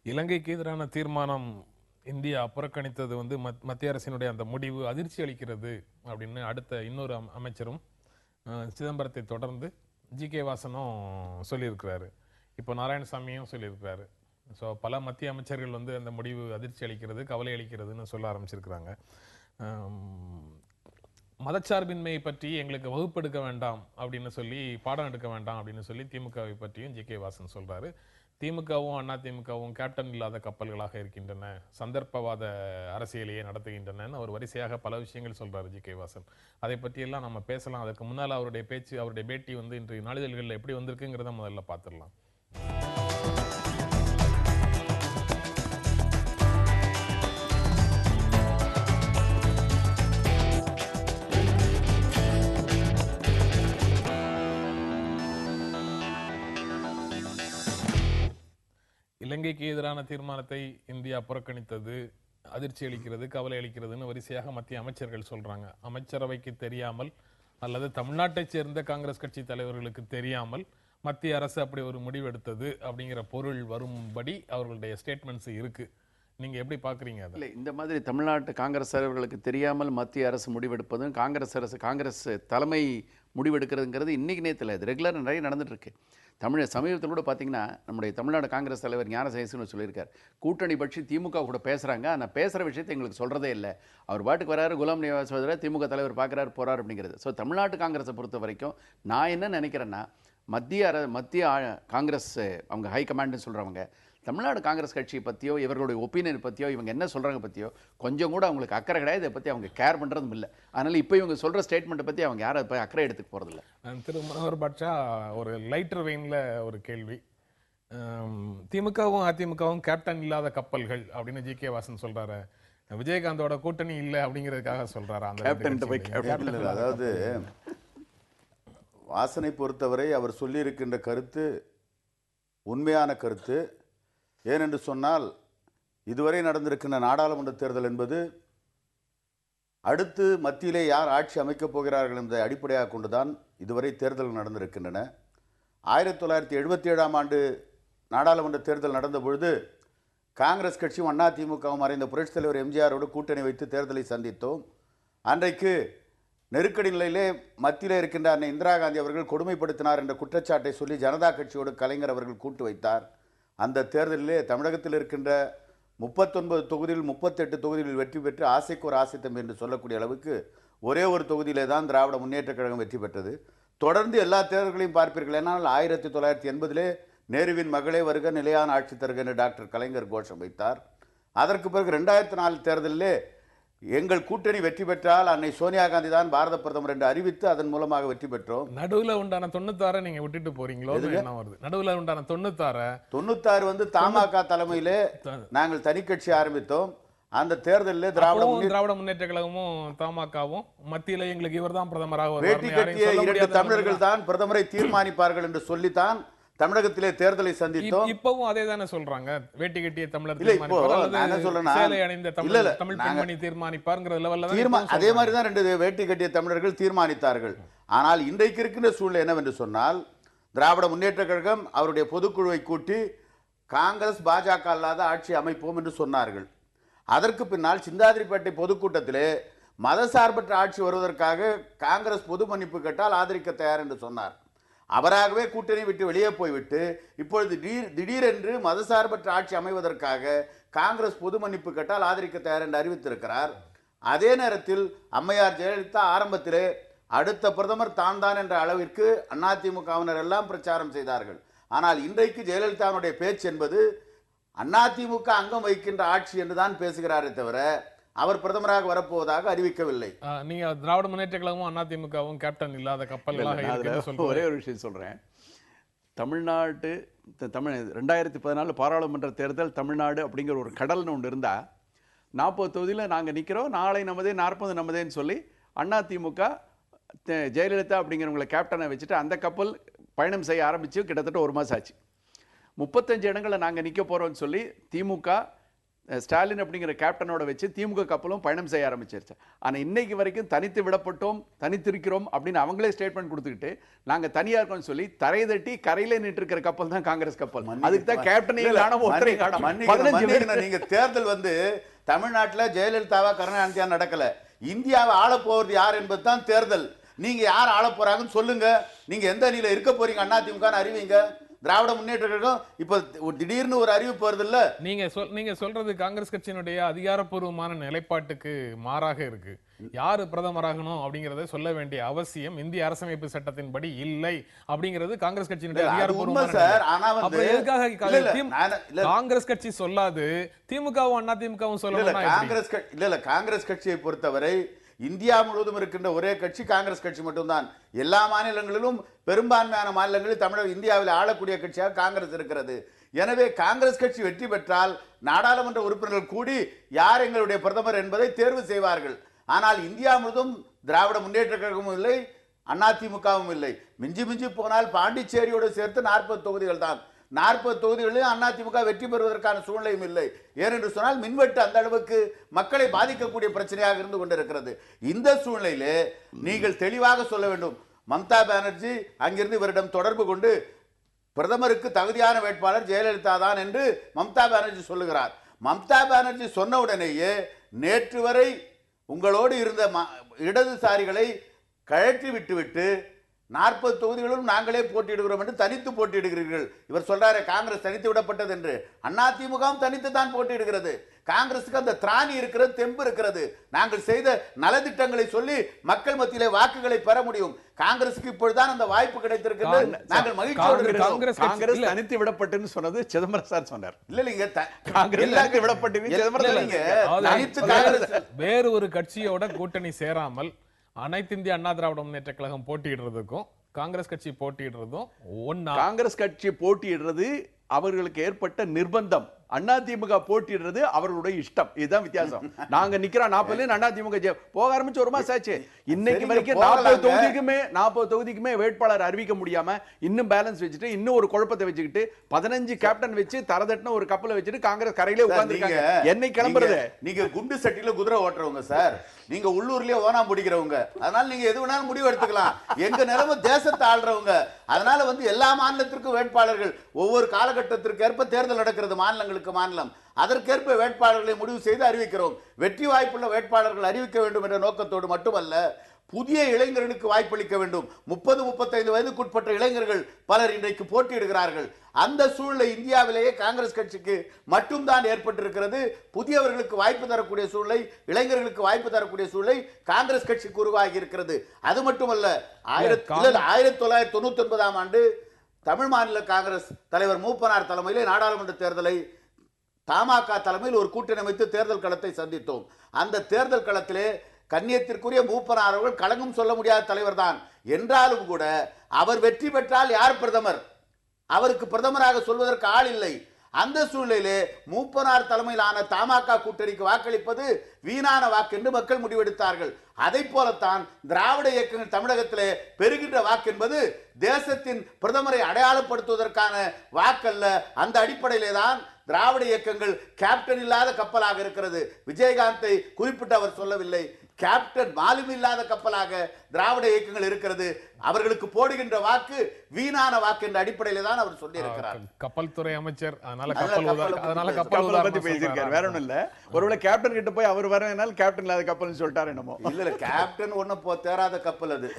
இலங்கைக்கு எதிரான தீர்மானம் இந்தியா புறக்கணித்தது வந்து மத்திய அரசினுடைய அந்த முடிவு அதிர்ச்சி அளிக்கிறது அப்படின்னு அடுத்த இன்னொரு அமைச்சரும் சிதம்பரத்தை தொடர்ந்து ஜி.கே. வாசனும் சொல்லியிருக்கிறாரு. இப்போ நாராயணசாமியும் சொல்லியிருக்கிறாரு. ஸோ பல மத்திய அமைச்சர்கள் வந்து அந்த முடிவு அதிர்ச்சி அளிக்கிறது, கவலை அளிக்கிறதுன்னு சொல்ல ஆரம்பிச்சிருக்கிறாங்க. மதச்சார்பின்மையை பற்றி எங்களுக்கு வகுப்பெடுக்க வேண்டாம் அப்படின்னு சொல்லி, பாடம் எடுக்க வேண்டாம் அப்படின்னு சொல்லி திமுகவை பற்றியும் ஜி.கே. வாசன் சொல்றாரு. திமுகவும் அதிமுகவும் கேப்டன் இல்லாத கப்பல்களாக இருக்கின்றன, சந்தர்ப்பவாத அரசியலையே நடத்துகின்றன, அவர் வரிசையாக பல விஷயங்கள் சொல்றாரு ஜி.கே. வாசன். அதை பற்றியெல்லாம் நம்ம பேசலாம். அதற்கு முன்னால் அவருடைய பேச்சு, அவருடைய பேட்டி வந்து இன்று நாளிதழ்களில் எப்படி வந்திருக்குங்கிறத முதல்ல பார்த்துடலாம். இலங்கைக்கு எதிரான தீர்மானத்தை இந்தியா புறக்கணித்தது அதிர்ச்சி அளிக்கிறது, கவலை அளிக்கிறதுன்னு வரிசையாக மத்திய அமைச்சர்கள் சொல்றாங்க. அமைச்சரவைக்கு தெரியாமல் அல்லது தமிழ்நாட்டைச் சேர்ந்த காங்கிரஸ் கட்சி தலைவர்களுக்கு தெரியாமல் மத்திய அரசு அப்படி ஒரு முடிவெடுத்தது அப்படிங்கிற பொருள் வரும்படி அவர்களுடைய ஸ்டேட்மெண்ட்ஸ் இருக்கு. நீங்க எப்படி பாக்குறீங்க? இல்லை, இந்த மாதிரி தமிழ்நாட்டு காங்கிரஸ் தலைவர்களுக்கு தெரியாமல் மத்திய அரசு முடிவெடுப்பதும் காங்கிரஸ் தலைமை முடிவெடுக்கிறதுங்கிறது இன்னைக்கு நேரத்தில் இது ரெகுலர் நிறைய நடந்துட்டு இருக்கு. சமீபத்தில் கூட பார்த்தீங்கன்னா நம்முடைய தமிழ்நாடு காங்கிரஸ் தலைவர் ஞானசேகரன் சொல்லியிருக்கார், கூட்டணி பட்சி திமுக கூட பேசுகிறாங்க, ஆனால் பேசுகிற விஷயத்தை எங்களுக்கு சொல்கிறதே இல்லை. அவர் பாட்டுக்கு வராரு, குலாம் நபி ஆசாத் திமுக தலைவர் பார்க்குறாரு போகிறார் அப்படிங்கிறது. ஸோ தமிழ்நாட்டு காங்கிரஸை பொறுத்த வரைக்கும் நான் என்ன நினைக்கிறேன்னா, மத்திய காங்கிரஸ் அவங்க ஹை கமாண்டுன்னு சொல்கிறவங்க தமிழ்நாடு காங்கிரஸ் கட்சியை பற்றியோ இவர்களுடைய ஒப்பீனியன் பற்றியோ இவங்க என்ன சொல்கிறாங்க பற்றியோ கொஞ்சம் கூட அவங்களுக்கு அக்கறை கிடையாது. இதை பற்றி அவங்க கேர் பண்ணுறதும் இல்லை. அதனால் இப்போ இவங்க சொல்கிற ஸ்டேட்மெண்ட்டை பற்றி அவங்க யாரும் இப்போ அக்கறை எடுத்துக்க போகிறதில்ல. திரு மனோகர் பாட்ஷா, ஒரு லைட்டர் வெயினில் ஒரு கேள்வி. திமுகவும் அதிமுகவும் கேப்டன் இல்லாத கப்பல்கள் அப்படின்னு ஜி.கே. வாசன் சொல்கிறாரு. விஜயகாந்தோட கூட்டணி இல்லை அப்படிங்கிறதுக்காக சொல்கிறாரா? அந்த அதாவது வாசனை பொறுத்தவரை அவர் சொல்லியிருக்கின்ற கருத்து உண்மையான கருத்து. ஏனென்று சொன்னால், இதுவரை நடந்திருக்கின்ற நாடாளுமன்ற தேர்தல் என்பது அடுத்து மத்தியிலே யார் ஆட்சி அமைக்கப் போகிறார்கள் என்பதை அடிப்படையாக கொண்டுதான் இதுவரை தேர்தல் நடந்திருக்கின்றன. 1977ஆம் ஆண்டு நாடாளுமன்ற தேர்தல் நடந்த பொழுது காங்கிரஸ் கட்சியும் அதிமுகவும் மறைந்த புரட்சித் தலைவர் எம்ஜிஆரோடு கூட்டணி வைத்து தேர்தலை சந்தித்தோம். அன்றைக்கு நெருக்கடி நிலையிலே மத்தியில் இருக்கின்ற அன்னை இந்திரா காந்தி அவர்கள் கொடுமைப்படுத்தினார் என்ற குற்றச்சாட்டை சொல்லி ஜனதா கட்சியோடு கலைஞர் அவர்கள் கூட்டு வைத்தார். அந்த தேர்தலிலே தமிழகத்தில் இருக்கின்ற 39 தொகுதியில் 38 தொகுதிகளில் வெற்றி பெற்று ஆசைக்கு ஒரு ஆசைத்தம் என்று சொல்லக்கூடிய அளவுக்கு ஒரே ஒரு தொகுதியிலே தான் திராவிட முன்னேற்ற கழகம் வெற்றி பெற்றது. தொடர்ந்து எல்லா தேர்தல்களையும் பார்ப்பீர்கள். ஏன்னால் 1980 நேருவின் மகளே வருக நிலையான ஆட்சி தருக என்று டாக்டர் கலைஞர் கோஷம் வைத்தார். அதற்கு பிறகு 2004 தேர்தலிலே எங்கள் கூட்டணி வெற்றி பெற்றால் அன்னை சோனியா காந்தி தான் பாரத பிரதமர் என்று அறிவித்து அதன் மூலமாக வெற்றி பெற்றோம். நடுவுல உண்டான 96 நீங்க விட்டுட்டு போறீங்களோ? நடுவுல உண்டான 96 வந்து தமாக தலைமையிலே நாங்கள் தனி கட்சி ஆரம்பித்தோம். அந்த தேர்தலில் திராவிட முன்னேற்ற கழகமும் தமாகவும் மத்தியில எங்களுக்கு இவர் தான் பிரதமராக வேட்டி கட்டிய 2 தமிழர்கள் தான் பிரதமரை தீர்மானிப்பார்கள் என்று சொல்லித்தான் தமிழகத்திலே தேர்தலை சந்தித்தோம். இப்பவும் அதே தானே சொல்றாங்க, வேட்டி கட்டிய தமிழர் தீர்மானிப்பார். அதே மாதிரி தான் 2 வேட்டி கட்டிய தமிழர்கள் தீர்மானித்தார்கள். ஆனால் இன்றைக்கு இருக்கின்ற சூழ்நிலை என்னவென்று சொன்னால், திராவிட முன்னேற்ற கழகம் அவருடைய பொதுக்குழுவை கூட்டி காங்கிரஸ் பாஜக அல்லாத ஆட்சி அமைப்போம் என்று சொன்னார்கள். அதற்கு பின்னால் சிந்தாதிரிப்பேட்டை பொதுக்கூட்டத்திலே மதசார்பற்ற ஆட்சி வருவதற்காக காங்கிரஸ் பொது மன்னிப்பு கேட்டால் ஆதரிக்க தயார் என்று சொன்னார். அவராகவே கூட்டணி விட்டு வெளியே போய்விட்டு இப்பொழுது திடீரென்று மதசார்பற்ற ஆட்சி அமைவதற்காக காங்கிரஸ் பொது மன்னிப்பு கேட்டால் ஆதரிக்க தயார் என்று அறிவித்திருக்கிறார். அதே நேரத்தில் அம்மையார் ஜெயலலிதா ஆரம்பத்திலே அடுத்த பிரதமர் தான் என்ற அளவிற்கு அதிமுகவினர் எல்லாம் பிரச்சாரம் செய்தார்கள். ஆனால் இன்றைக்கு ஜெயலலிதாவுடைய பேச்சு என்பது அதிமுக அங்கம் வைக்கின்ற ஆட்சி என்றுதான் பேசுகிறாரே தவிர அவர் பிரதமராக வரப்போவதாக அறிவிக்கவில்லை. நீங்க திராவிட முன்னேற்ற கழகமும் அதிமுகவும் கேப்டன் இல்லாத கப்பல்களாக ஒரே ஒரு விஷயம் சொல்றேன். தமிழ் 2014 பாராளுமன்ற தேர்தல் தமிழ்நாடு அப்படிங்கிற ஒரு கடல்னு ஒன்று இருந்தா 40 தொகுதியில் நாங்கள் நிற்கிறோம், நாளை நமதே 40 நமதேன்னு சொல்லி அதிமுக ஜெயலலிதா அப்படிங்கிறவங்களை கேப்டனை வச்சுட்டு அந்த கப்பல் பயணம் செய்ய ஆரம்பிச்சு கிட்டத்தட்ட 1 மாதம் ஆச்சு. 35 இடங்களை நாங்கள் நிற்க போறோம்னு சொல்லி திமுக ஸ்டாலின் அப்படிங்கிற கேப்டனோட வச்சு திமுக கப்பலும் பயணம் செய்ய ஆரம்பிச்சிருச்சு. ஆனா இன்னைக்கு வரைக்கும் தனித்து விடப்பட்டோம், தனித்திருக்கிறோம் அப்படின்னு அவங்களே ஸ்டேட்மெண்ட் கொடுத்துக்கிட்டு நாங்க தனியா இருக்கோம்னு சொல்லி தரை தட்டி கரையில நின்று இருக்கிற கப்பல் தான் காங்கிரஸ் கப்பல். அதுக்கு தான் கேப்டனையும் காணோம், ஒருத்தரையும் காணோம். 15 பேர். நீங்க தேர்தல் வந்து தமிழ்நாட்டுல ஜெயலலிதாவா கருணாநிதியா நடக்கல. இந்தியாவை ஆள போறது யார் என்பது தான் தேர்தல். நீங்க யார் ஆள போறாங்கன்னு சொல்லுங்க. நீங்க எந்த அணியில இருக்க போறீங்க அதிமுக அறிவிங்க. திராவிட முன்னேற்ற கழகம் இப்ப திடீர்னு ஒரு அறிவிப்பு வருது இல்ல. நீங்க சொல்றது காங்கிரஸ் கட்சியினுடைய அதிகாரப்பூர்வமான நிலைப்பாட்டுக்கு மாறாக இருக்கு. யாரு பிரதமராகணும் அப்படிங்கறத சொல்ல வேண்டிய அவசியம் இந்திய அரசமைப்பு சட்டத்தின்படி இல்லை அப்படிங்கிறது காங்கிரஸ் கட்சியினுடைய அதிகாரப்பூர்வமான சார். ஆனா வந்து எதுக்காக காங்கிரஸ் கட்சி சொல்லாது திமுகவும் அதிமுகவும் சொல்லலாம்? காங்கிரஸ் கட்சியை பொறுத்தவரை இந்தியா முழுவதும் இருக்கின்ற ஒரே கட்சி காங்கிரஸ் கட்சி மட்டும்தான். எல்லா மாநிலங்களிலும் பெரும்பான்மையான மாநிலங்களில் தமிழக இந்தியாவில் ஆளக்கூடிய கட்சியாக காங்கிரஸ் இருக்கிறது. எனவே காங்கிரஸ் கட்சி வெற்றி பெற்றால் நாடாளுமன்ற உறுப்பினர்கள் கூடி யார் எங்களுடைய பிரதமர் என்பதை தேர்வு செய்வார்கள். ஆனால் இந்தியா முழுவதும் திராவிட முன்னேற்ற கழகமும் இல்லை, அதிமுகவும் இல்லை. மிஞ்சி மிஞ்சி போனால் பாண்டிச்சேரியோடு சேர்த்து 40 தொகுதிகள் தான். 40 தொகுதிகளில் அதிமுக வெற்றி பெறுவதற்கான சூழ்நிலையும் இல்லை. ஏனென்று சொன்னால் மின்வெட்டு அந்த அளவுக்கு மக்களை பாதிக்கக்கூடிய பிரச்சனையாக இருந்து கொண்டிருக்கிறது. இந்த சூழ்நிலையிலே நீங்கள் தெளிவாக சொல்ல வேண்டும். மம்தா பானர்ஜி அங்கிருந்து இவரிடம் தொடர்பு கொண்டு பிரதமருக்கு தகுதியான வேட்பாளர் ஜெயலலிதா தான் என்று மம்தா பானர்ஜி சொல்லுகிறார். மம்தா பானர்ஜி சொன்ன உடனேயே நேற்று வரை உங்களோடு இருந்த இடதுசாரிகளை கழற்றி விட்டுவிட்டு 40 தொகுதிகளிலும் நாங்களே போட்டியிடுகிறோம் என்று தனித்து போட்டியிடுகிறீர்கள். இவர் சொல்றாரு காங்கிரஸ் தனித்து விடப்பட்டது என்று. அதிமுகவும் தனித்து தான் போட்டியிடுகிறது. காங்கிரசுக்கு அந்த திராணி இருக்கிறது, தெம்பு இருக்கிறது. நாங்கள் செய்த நலத்திட்டங்களை சொல்லி மக்கள் மத்தியிலே வாக்குகளை பெற முடியும். காங்கிரசுக்கு இப்பொழுதுதான் அந்த வாய்ப்பு கிடைத்திருக்கிறது. நாங்கள் மகிழ்ச்சியோடு காங்கிரஸ் தனித்து விடப்பட்டுன்னு சொன்னது சிதம்பரம் சார் சொன்னார். இல்ல காங்கிரஸ் விடப்பட்டு சிதம்பரம் வேறு ஒரு கட்சியோட கூட்டணி சேராமல் அனைத்து இந்திய அண்ணா திராவிட முன்னேற்ற கழகம் போட்டியிடுறதுக்கும் காங்கிரஸ் கட்சி போட்டியிடுறதும் ஒண்ணா? காங்கிரஸ் கட்சி போட்டியிடுறது அவர்களுக்கு ஏற்பட்ட நிர்பந்தம். அதிமுக போட்டிடுறது அவர்களுடைய இஷ்டம். இதுதான் வித்தியாசம். நாங்க நிக்கிறோம் 40 அதிமுக போக ஆரம்பிச்சு ஒரு மாசம் ஆச்சு. இன்னைக்கு வரைக்கும் 40 தொகுதிக்குமே வேட்பாளர் அறிவிக்க முடியாம இன்னும் பேலன்ஸ் வச்சுட்டு இன்னும் ஒரு குழப்பத்தை வச்சுக்கிட்டு 15 கேப்டன் வச்சு தரதட்டின ஒரு கப்பலை வச்சுட்டு காங்கிரஸ் கரையிலே உட்கார்ந்துருக்காங்க. என்னை கிளம்புறது? நீங்க குண்டு சட்டியில குதிரை ஓட்டுறவங்க சார். நீங்க உள்ளூர்லயே ஓனா முடிக்கிறவங்க. அதனால நீங்க எது வேணாலும் முடிவு எடுத்துக்கலாம். எங்க நிலைமை தேசத்தை ஆள்றவங்க. அதனால வந்து எல்லா மாநிலத்திற்கும் வேட்பாளர்கள் ஒவ்வொரு காலகட்டத்திற்கு ஏற்ப தேர்தல் நடக்கிறது. மாநிலங்களுக்கு மாநிலம் அதற்கேற்ப வேட்பாளர்களை முடிவு செய்து அறிவிக்கிறோம். வெற்றி வாய்ப்புள்ள வேட்பாளர்கள் அறிவிக்க வேண்டும் என்ற நோக்கத்தோடு மட்டுமல்ல, புதிய இளைஞர்களுக்கு வாய்ப்பளிக்க வேண்டும். 30-35 வயதுக்குட்பட்ட இளைஞர்கள் பலர் இன்றைக்கு போட்டியிடுகிறார்கள். அந்த சூழ்நிலை இந்தியாவிலேயே காங்கிரஸ் கட்சிக்கு மட்டும்தான் ஏற்பட்டிருக்கிறது. புதியவர்களுக்கு வாய்ப்பு தரக்கூடிய சூழ்நிலை, இளைஞர்களுக்கு வாய்ப்பு தரக்கூடிய சூழ்நிலை காங்கிரஸ் கட்சிக்கு உருவாகி இருக்கிறது. அது மட்டுமல்ல, 1999ஆம் ஆண்டு தமிழ் மாநில காங்கிரஸ் தலைவர் மூப்பனார் தலைமையிலே நாடாளுமன்ற தேர்தலை தமாக தலைமையில் ஒரு கூட்டணி அமைத்து தேர்தல் களத்தை சந்தித்தோம். அந்த தேர்தல் களத்திலே கண்ணியத்திற்குரிய மூப்பனார் அவர்கள் களங்கம் சொல்ல முடியாத தலைவர் தான். என்றாலும் கூட அவர் வெற்றி பெற்றால் யார் பிரதமர், அவருக்கு பிரதமராக சொல்வதற்கு ஆள் இல்லை. அந்த சூழ்நிலையிலே மூப்பனார் தலைமையிலான தமாக கூட்டணிக்கு வாக்களிப்பது வீணான வாக்கு என்று மக்கள் முடிவெடுத்தார்கள். அதை போலத்தான் திராவிட இயக்கங்கள் தமிழகத்திலே பெறுகின்ற வாக்கு என்பது தேசத்தின் பிரதமரை அடையாளப்படுத்துவதற்கான வாக்கல்ல. அந்த அடிப்படையிலே தான் திராவிட இயக்கங்கள் கேப்டன் இல்லாத கப்பலாக இருக்கிறது. விஜயகாந்தை குறிப்பிட்டு அவர் சொல்லவில்லை. கேப்டன் மாலுமி இல்லாத கப்பலாக திராவிட இயக்கங்கள் இருக்கிறது. அவர்களுக்கு போடுகின்ற வாக்கு வீணான வாக்கு என்ற அடிப்படையில தான் அவர் சொல்லியிருக்கிறார். கப்பல் துறை அமைச்சர் கப்பல் பத்தி பேசியிருக்காரு. வேற ஒண்ணும் இல்ல. ஒருவேளை கேப்டன் கிட்ட போய் அவர் வரனால கேப்டன் இல்லாத கப்பல்னு சொல்லிட்டாரு என்னமோ. இல்ல கேப்டன் ஒண்ணும் தேராத கப்பல் அது.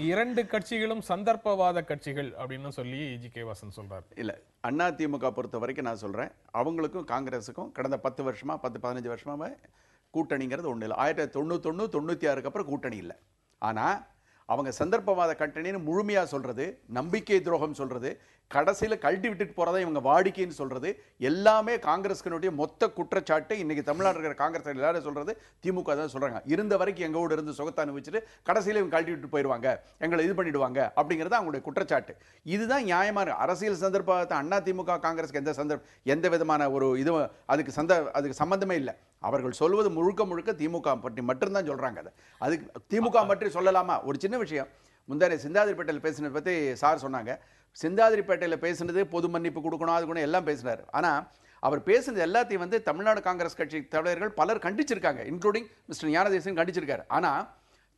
இரண்டு கட்சிகளும் சந்தர்ப்பவாத கட்சிகள் அப்படின்னு சொல்லி ஜி.கே. வாசன் சொல்றாரு. இல்ல அதிமுக பொறுத்த வரைக்கும் நான் சொல்றேன், அவங்களுக்கும் காங்கிரஸுக்கும் கடந்த 10 வருஷமா 10-15 வருஷமா கூட்டணிங்கிறது ஒண்ணு இல்லை. 1991 96 அப்புறம் கூட்டணி இல்லை. ஆனா அவங்க சந்தர்ப்பவாத கட்டணின்னு முழுமையா சொல்றது, நம்பிக்கை துரோகம் சொல்றது, கடைசியில கழட்டி விட்டுட்டு போறதா இவங்க வாடிக்கைன்னு சொல்றது எல்லாமே காங்கிரஸ்னுடைய மொத்த குற்றச்சாட்டு. இன்னைக்கு தமிழ்நாடு இருக்கிற காங்கிரஸ் எல்லாரும் சொல்றது திமுக தான் சொல்றாங்க. இருந்த வரைக்கும் எங்களோட இருந்து சுகத்தை அனுபவிச்சுட்டு கடைசியில இவங்க கழட்டி விட்டு போயிடுவாங்க, எங்களை இது பண்ணிடுவாங்க அப்படிங்கிறது அவங்களுடைய குற்றச்சாட்டு. இதுதான் நியாயமான அரசியல் சந்தர்ப்பத்தை. அதிமுக காங்கிரஸ்க்கு எந்த விதமான ஒரு இது அதுக்கு சம்பந்தமே இல்லை. அவர்கள் சொல்வது முழுக்க திமுக பற்றி மட்டும்தான் சொல்றாங்க. அதுக்கு திமுக பற்றி சொல்லலாமா? ஒரு சின்ன விஷயம், முந்தானே சிந்தாதிரிப்பேட்டையில் பேசினதை பற்றி சார் சொன்னாங்க. சிந்தாதிரிப்பேட்டையில் பேசினது பொது மன்னிப்பு கொடுக்கணும், அது கூட எல்லாம் பேசினார். ஆனால் அவர் பேசுனது எல்லாத்தையும் வந்து தமிழ்நாடு காங்கிரஸ் கட்சி தலைவர்கள் பலர் கண்டிச்சிருக்காங்க, இன்க்ளூடிங் மிஸ்டர் ஞானதேசன் கண்டிச்சிருக்காரு. ஆனா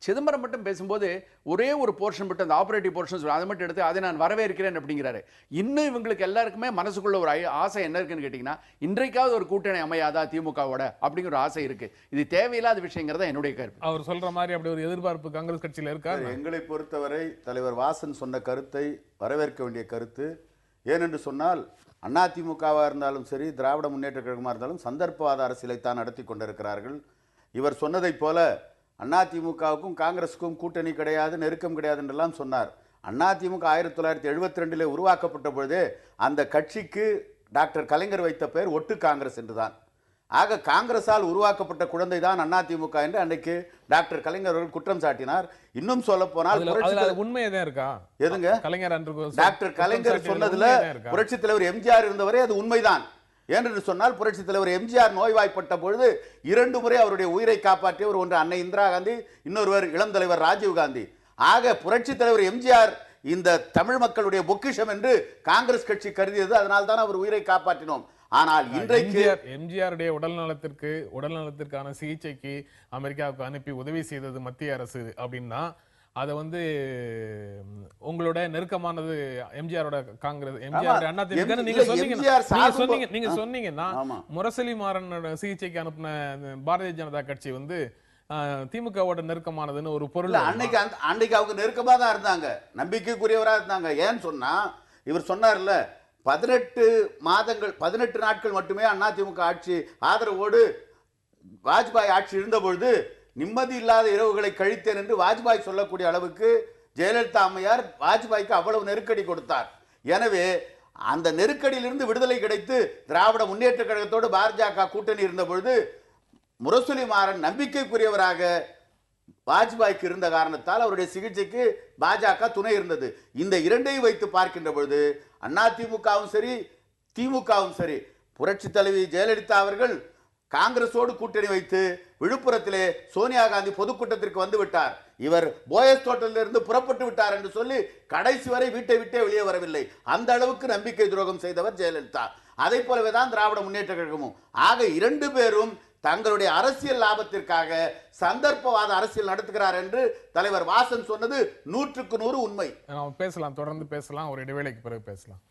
சிதம்பரம் மட்டும் பேசும்போது ஒரே ஒரு போர்ஷன் மட்டும், அந்த ஆபரேட்டிவ் போர்ஷன் அதை மட்டும் எடுத்து அதை நான் வரவேற்கிறேன் அப்படிங்கிறாரு. இன்னும் இவங்களுக்கு எல்லாருக்குமே மனசுக்குள்ள ஒரு ஆசை என்ன இருக்குன்னு கேட்டீங்கன்னா, இன்றைக்காவது ஒரு கூட்டணி அமையாதா திமுகவோட அப்படிங்கிற ஒரு ஆசை இருக்கு. இது தேவையில்லாத விஷயங்கிறத என்னுடைய கருத்து. அவர் சொல்ற மாதிரி அப்படி ஒரு எதிர்பார்ப்பு காங்கிரஸ் கட்சியில இருக்கா? எங்களை பொறுத்தவரை தலைவர் வாசன் சொன்ன கருத்தை வரவேற்க வேண்டிய கருத்து. ஏனென்று சொன்னால் அதிமுகவாக இருந்தாலும் சரி, திராவிட முன்னேற்ற கழகமாக இருந்தாலும் சந்தர்ப்பவாத அரசியலைத்தான் நடத்தி கொண்டிருக்கிறார்கள். இவர் சொன்னதைப் போல அதிமுகவுக்கும் காங்கிரஸுக்கும் கூட்டணி கிடையாது, நெருக்கம் கிடையாது என்றெல்லாம் சொன்னார். அதிமுக 1972 உருவாக்கப்பட்ட பொழுதே அந்த கட்சிக்கு டாக்டர் கலைஞர் வைத்த பெயர் ஒட்டு காங்கிரஸ் என்றுதான். ஆக காங்கிரஸால் உருவாக்கப்பட்ட குழந்தை தான் அதிமுக என்று அன்னைக்கு டாக்டர் கலைஞர் அவர்கள் குற்றம் சாட்டினார். இன்னும் சொல்ல போனால் உண்மையதான் இருக்கா? எதுங்க? கலைஞர் டாக்டர் கலைஞர் சொன்னதுல புரட்சி தலைவர் எம்ஜிஆர் இருந்தவரை அது உண்மைதான். ஏனென்று சொன்னால் புரட்சி தலைவர் எம்ஜிஆர் நோய்வாய்ப்பட்ட பொழுது 2 முறை அவருடைய உயிரை காப்பாற்றியவர், ஒன்று அன்னை இந்திரா காந்தி, இன்னொருவர் இளம் தலைவர் ராஜீவ் காந்தி. ஆக புரட்சி தலைவர் எம்ஜிஆர் இந்த தமிழ் மக்களுடைய பொக்கிஷம் என்று காங்கிரஸ் கட்சி கருதியது, அதனால் தான் அவர் உயிரை காப்பாற்றினோம். ஆனால் இன்றைக்கு எம்ஜிஆருடைய உடல்நலத்திற்கான சிகிச்சைக்கு அமெரிக்காவுக்கு அனுப்பி உதவி செய்தது மத்திய அரசு அப்படின்னா அதை வந்து உங்களோட நெருக்கமானது எம்ஜிஆரோட காங்கிரஸ், எம்ஜிஆர் அண்ணா திமுக நீங்க சொன்னீங்கன்னா முரசொலி மாறனோட சிகிச்சைக்கு அனுப்பின பாரதிய ஜனதா கட்சி வந்து திமுகவோட நெருக்கமானதுன்னு ஒரு பொருள். அன்னைக்கு அவங்க நெருக்கமா தான் இருந்தாங்க, நம்பிக்கைக்குரியவராக இருந்தாங்க. ஏன்னு சொன்னா இவர் சொன்னார்ல, 18 நாட்கள் மட்டுமே அதிமுக ஆட்சி ஆதரவோடு வாஜ்பாய் ஆட்சி இருந்த பொழுது நிம்மதி இல்லாத இரவுகளை கழித்தேன் என்று வாஜ்பாய் சொல்லக்கூடிய அளவுக்கு ஜெயலலிதா அம்மையார் வாஜ்பாய்க்கு அவ்வளவு நெருக்கடி கொடுத்தார். எனவே அந்த நெருக்கடியிலிருந்து விடுதலை கிடைத்து திராவிட முன்னேற்ற கழகத்தோடு பாஜக கூட்டணி இருந்த பொழுது முரசொலி மாறன் நம்பிக்கைக்குரியவராக வாஜ்பாய்க்கு இருந்த காரணத்தால் அவருடைய சிகிச்சைக்கு பாஜக துணை இருந்தது. இந்த இரண்டையும் வைத்து பார்க்கின்ற பொழுது அதிமுகவும் சரி திமுகவும் சரி, புரட்சி தலைவி ஜெயலலிதா அவர்கள் காங்கிரஸோடு கூட்டணி வைத்து விழுப்புரத்திலே சோனியா காந்தி பொதுக்கூட்டத்திற்கு வந்து விட்டார். இவர் போயஸ் தோட்டத்திலிருந்து புறப்பட்டு விட்டார் என்று சொல்லி கடைசி வரை வீட்டை விட்டே வெளியே வரவில்லை. அந்த அளவுக்கு நம்பிக்கை துரோகம் செய்தவர் ஜெயலலிதா. அதை போலவே தான் திராவிட முன்னேற்ற கழகமும். ஆக 2 பேரும் தங்களுடைய அரசியல் லாபத்திற்காக சந்தர்ப்பவாத அரசியல் நடத்துகிறார் என்று தலைவர் வாசன் சொன்னது 100க்கு 100 உண்மை. பேசலாம், தொடர்ந்து பேசலாம், ஒரு இடைவேளைக்கு பிறகு பேசலாம்.